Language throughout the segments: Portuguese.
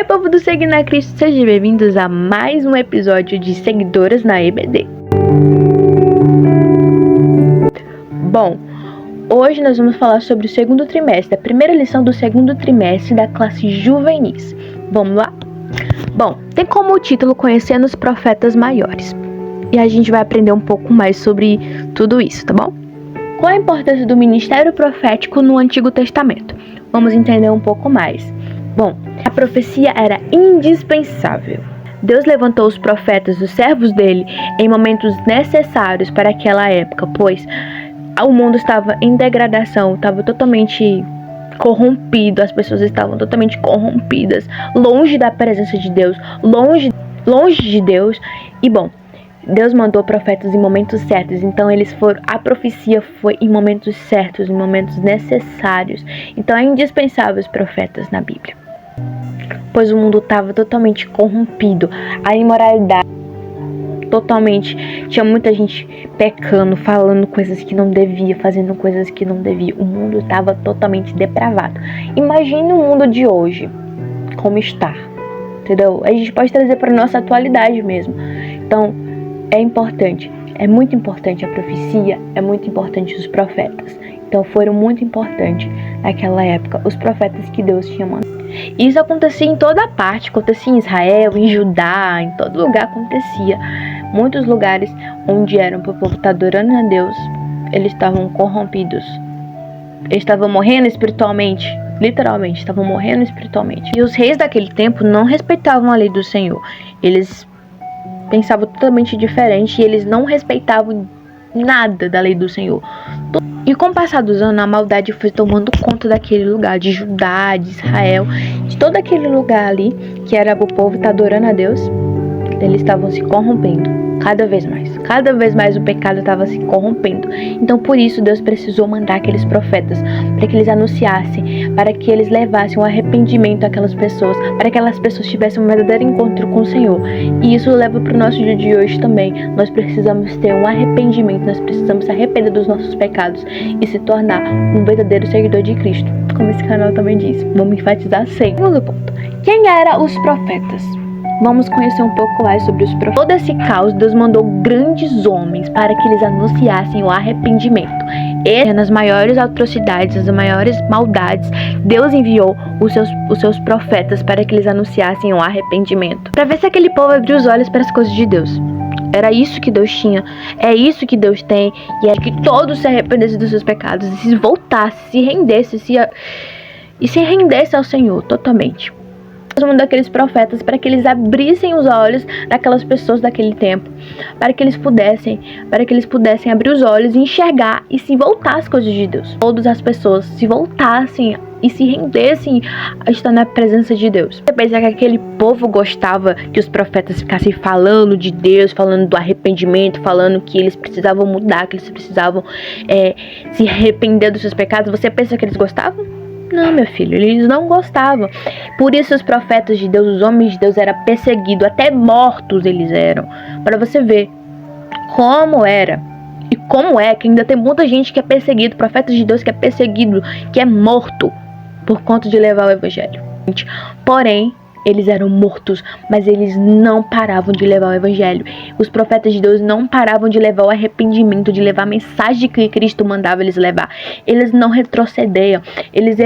Oi, povo do Seguindo a Cristo, sejam bem-vindos a mais um episódio de Seguidoras na EBD. Bom, hoje nós vamos falar sobre o segundo trimestre, a primeira lição do segundo trimestre da classe juvenis. Vamos lá? Bom, tem como título Conhecendo os Profetas Maiores. E a gente vai aprender um pouco mais sobre tudo isso, tá bom? Qual a importância do ministério profético no Antigo Testamento? Vamos entender um pouco mais. Bom, a profecia era indispensável. Deus levantou os profetas, os servos dele, em momentos necessários para aquela época, pois o mundo estava em degradação, estava totalmente corrompido, as pessoas estavam totalmente corrompidas, longe da presença de Deus, longe de Deus. E bom, Deus mandou profetas em momentos certos, então a profecia foi em momentos certos, em momentos necessários. Então é indispensável os profetas na Bíblia, pois o mundo estava totalmente corrompido, a imoralidade totalmente, tinha muita gente pecando, falando coisas que não devia, fazendo coisas que não devia, o mundo estava totalmente depravado. Imagine o mundo de hoje, como está, entendeu? A gente pode trazer para a nossa atualidade mesmo. Então, é importante, é muito importante a profecia, é muito importante os profetas. Então foram muito importantes naquela época os profetas que Deus tinha mandado. Isso acontecia em toda parte, acontecia em Israel, em Judá, em todo lugar acontecia. Muitos lugares onde era o povo estar adorando a Deus, eles estavam corrompidos. Eles estavam morrendo espiritualmente, literalmente, estavam morrendo espiritualmente. E os reis daquele tempo não respeitavam a lei do Senhor. Eles pensavam totalmente diferente e eles não respeitavam nada da lei do Senhor. E com o passar dos anos, a maldade foi tomando conta daquele lugar, de Judá, de Israel, de todo aquele lugar ali, que era o povo estar adorando a Deus. Eles estavam se corrompendo cada vez mais o pecado estava se corrompendo. Então por isso Deus precisou mandar aqueles profetas, para que eles anunciassem, para que eles levassem um arrependimento àquelas pessoas, para que aquelas pessoas tivessem um verdadeiro encontro com o Senhor. E isso leva para o nosso dia de hoje também. Nós precisamos ter um arrependimento, nós precisamos se arrepender dos nossos pecados e se tornar um verdadeiro seguidor de Cristo, como esse canal também diz. Vamos enfatizar sempre. Segundo ponto, quem eram os profetas? Vamos conhecer um pouco mais sobre os profetas. Todo esse caos, Deus mandou grandes homens para que eles anunciassem o arrependimento. E nas maiores atrocidades, nas maiores maldades, Deus enviou os seus profetas para que eles anunciassem o arrependimento, para ver se aquele povo abriu os olhos para as coisas de Deus. Era isso que Deus tinha, é isso que Deus tem, e é que todos se arrependessem dos seus pecados e se voltassem, se rendessem ao Senhor totalmente. Deus mandou aqueles profetas para que eles abrissem os olhos daquelas pessoas daquele tempo, para que eles pudessem abrir os olhos e enxergar e se voltar às coisas de Deus. Todas as pessoas se voltassem e se rendessem a estar na presença de Deus. Você pensa que aquele povo gostava que os profetas ficassem falando de Deus, falando do arrependimento, falando que eles precisavam mudar, que eles precisavam se arrepender dos seus pecados? Você pensa que eles gostavam? Não, meu filho, eles não gostavam. Por isso os profetas de Deus, os homens de Deus eram perseguidos, até mortos eles eram. Para você ver como era e como é que ainda tem muita gente que é perseguido, profetas de Deus que é perseguido, que é morto por conta de levar o evangelho. Porém, eles eram mortos, mas eles não paravam de levar o evangelho. Os profetas de Deus não paravam de levar o arrependimento, de levar a mensagem que Cristo mandava eles levar. Eles não retrocediam. Eles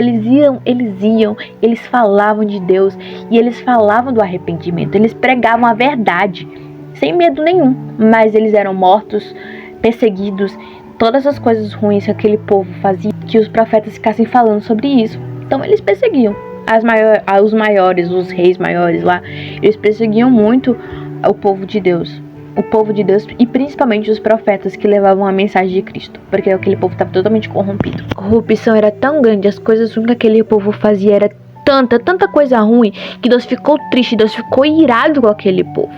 falavam de Deus e eles falavam do arrependimento. Eles pregavam a verdade, sem medo nenhum. Mas eles eram mortos, perseguidos, todas as coisas ruins que aquele povo fazia, que os profetas ficassem falando sobre isso. Então eles perseguiam. Os maiores, os reis maiores lá, eles perseguiam muito o povo de Deus. O povo de Deus e principalmente os profetas que levavam a mensagem de Cristo. Porque aquele povo estava totalmente corrompido. A corrupção era tão grande, as coisas ruins que aquele povo fazia era tanta coisa ruim, que Deus ficou triste, Deus ficou irado com aquele povo.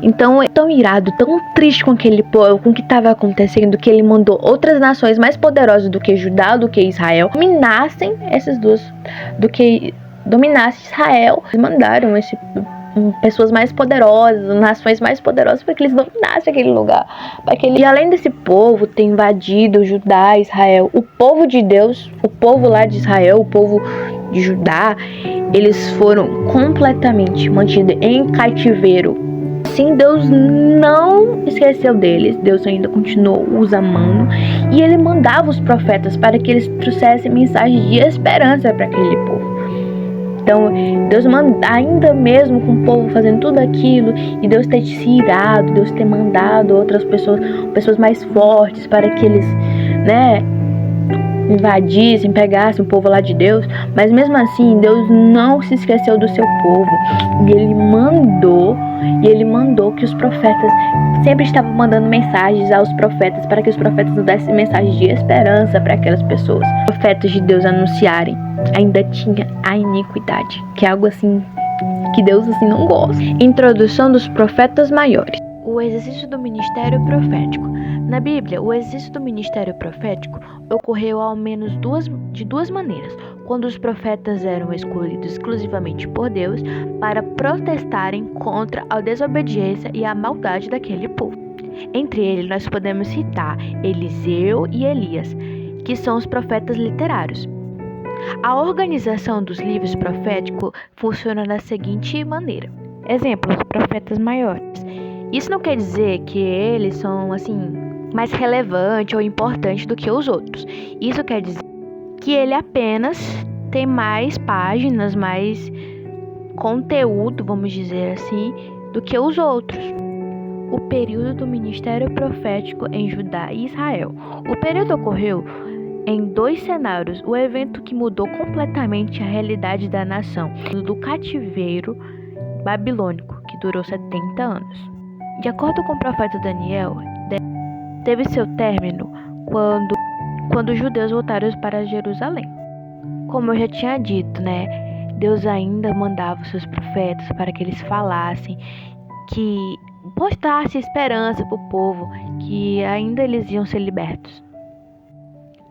Então, tão irado, tão triste com aquele povo, com o que estava acontecendo, que ele mandou outras nações mais poderosas do que Judá, do que Israel, dominassem essas duas, dominasse Israel. Eles mandaram pessoas mais poderosas, nações mais poderosas, para que eles dominassem aquele lugar. E além desse povo ter invadido Judá, Israel, o povo de Deus, o povo lá de Israel, o povo de Judá, eles foram completamente mantidos em cativeiro. Sim, Deus não esqueceu deles, Deus ainda continuou os amando, e ele mandava os profetas para que eles trouxessem mensagens de esperança para aquele povo. Então, Deus manda, ainda mesmo com o povo fazendo tudo aquilo, e Deus ter se irado, Deus ter mandado outras pessoas mais fortes para que eles, invadissem, pegassem o povo lá de Deus, mas mesmo assim Deus não se esqueceu do seu povo, e ele mandou que os profetas sempre estavam mandando mensagens aos profetas para que os profetas nos dessem mensagens de esperança para aquelas pessoas. Os profetas de Deus anunciarem, ainda tinha a iniquidade, que é algo assim que Deus assim não gosta. Introdução dos profetas maiores. O exercício do ministério profético. Na Bíblia, o exercício do ministério profético ocorreu ao menos de duas maneiras, quando os profetas eram escolhidos exclusivamente por Deus para protestarem contra a desobediência e a maldade daquele povo. Entre eles, nós podemos citar Eliseu e Elias, que são os profetas literários. A organização dos livros proféticos funciona da seguinte maneira. Exemplo, os profetas maiores. Isso não quer dizer que eles são, mais relevantes ou importantes do que os outros. Isso quer dizer que ele apenas tem mais páginas, mais conteúdo, vamos dizer assim, do que os outros. O período do ministério profético em Judá e Israel. O período ocorreu em dois cenários: o evento que mudou completamente a realidade da nação, do cativeiro babilônico, que durou 70 anos. De acordo com o profeta Daniel, teve seu término quando os judeus voltaram para Jerusalém. Como eu já tinha dito, Deus ainda mandava os seus profetas para que eles falassem, que mostrassem esperança para o povo, que ainda eles iam ser libertos.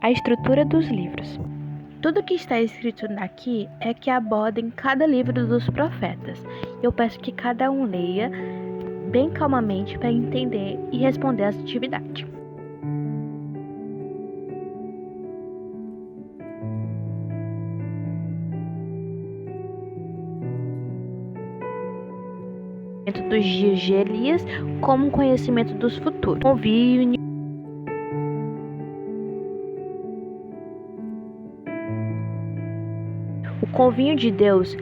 A estrutura dos livros. Tudo que está escrito aqui é que aborda em cada livro dos profetas. Eu peço que cada um leia bem calmamente para entender e responder às atividades. Dos dias de Elias, como conhecimento dos futuros. O convívio de Deus